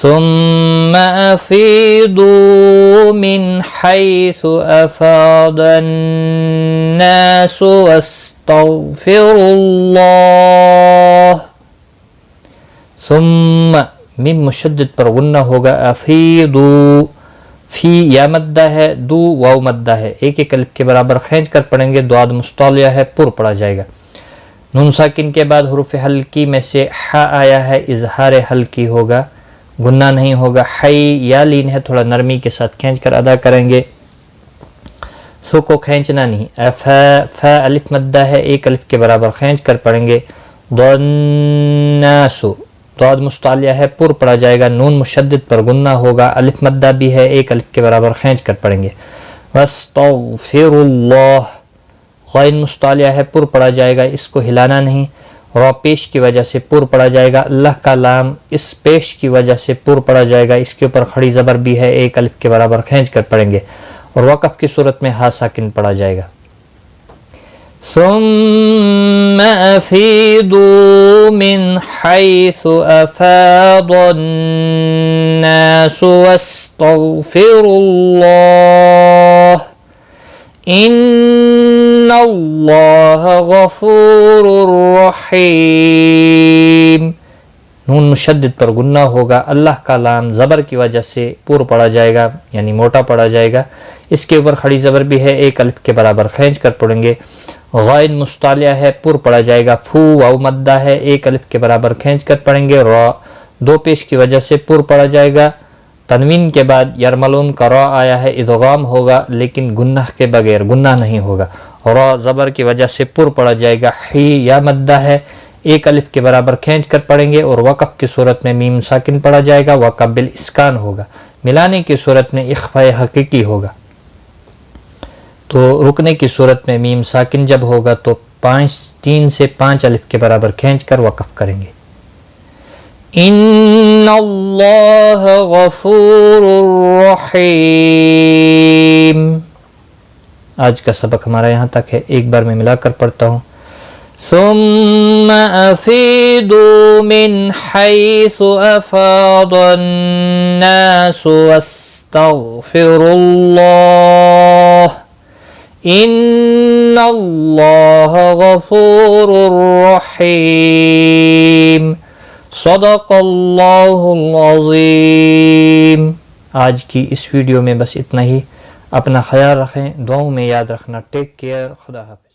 ثم أفيضوا من حيث أفاض الناس واستغفروا الله। ثم میم مشدد پر غنہ ہوگا۔ افیدو فی یا مدہ ہے، دو واو مدہ ہے، ایک ایک الف کے برابر کھینچ کر پڑھیں گے۔ دعاد مستعلیہ ہے، پر پڑھا جائے گا۔ نون ساکن کے بعد حروف حلقی میں سے ح آیا ہے، اظہار حلقی ہوگا، گنہ نہیں ہوگا۔ حی یا لین ہے، تھوڑا نرمی کے ساتھ کھینچ کر ادا کریں گے، سو کو کھینچنا نہیں۔ ف الف مدہ ہے، ایک الف کے برابر کھینچ کر پڑھیں گے۔ ضناسو دعاد مستعلیہ ہے، پر پڑھا جائے گا۔ نون مشدد پر گنہ ہوگا، الف مدہ بھی ہے، ایک الف کے برابر کھینچ کر پڑھیں گے۔ واستغفر اللہ غین مستعلیہ ہے، پر پڑھا جائے گا، اس کو ہلانا نہیں۔ را پیش کی وجہ سے پر پڑھا جائے گا۔ اللہ کا لام اس پیش کی وجہ سے پر پڑھا جائے گا، اس کے اوپر کھڑی زبر بھی ہے، ایک الف کے برابر کھینچ کر پڑھیں گے، اور وقف کی صورت میں ہا ساکن پڑھا جائے گا۔ ثم افیضوا من حیث افاض الناس واستغفروا اللہ ان اللہ غفور رحیم۔ نون مشدد پر گنہ ہوگا، اللہ کا لام زبر کی وجہ سے پر پڑھا جائے گا، یعنی موٹا پڑھا جائے گا، اس کے اوپر کھڑی زبر بھی ہے، ایک الف کے برابر کھینچ کر پڑھیں گے۔ غین مستعلیہ ہے، پر پڑھا جائے گا۔ فو واو مدہ ہے، ایک الف کے برابر کھینچ کر پڑھیں گے۔ را دو پیش کی وجہ سے پر پڑھا جائے گا۔ تنوین کے بعد یرملون کا را آیا ہے، ادغام ہوگا لیکن گنہ کے بغیر، گنہ نہیں ہوگا۔ را زبر کی وجہ سے پر پڑھا جائے گا۔ حی یا مدہ ہے، ایک الف کے برابر کھینچ کر پڑھیں گے، اور وقف کی صورت میں میم ساکن پڑھا جائے گا، وقف بالاسکان ہوگا۔ ملانے کی صورت میں اخفاء حقیقی ہوگا۔ تو رکنے کی صورت میں میم ساکن جب ہوگا تو 3 سے 5 الف کے برابر کھینچ کر وقف کریں گے۔ ان اللہ غفور رحیم۔ آج کا سبق ہمارا یہاں تک ہے، ایک بار میں ملا کر پڑھتا ہوں۔ ثم افیضوا من حیث افاض الناس واستغفروا اللہ ان اللہ غفور رحیم۔ صدق اللہ العظیم۔ آج کی اس ویڈیو میں بس اتنا ہی۔ اپنا خیال رکھیں، دعاؤں میں یاد رکھنا۔ ٹیک کیئر، خدا حافظ۔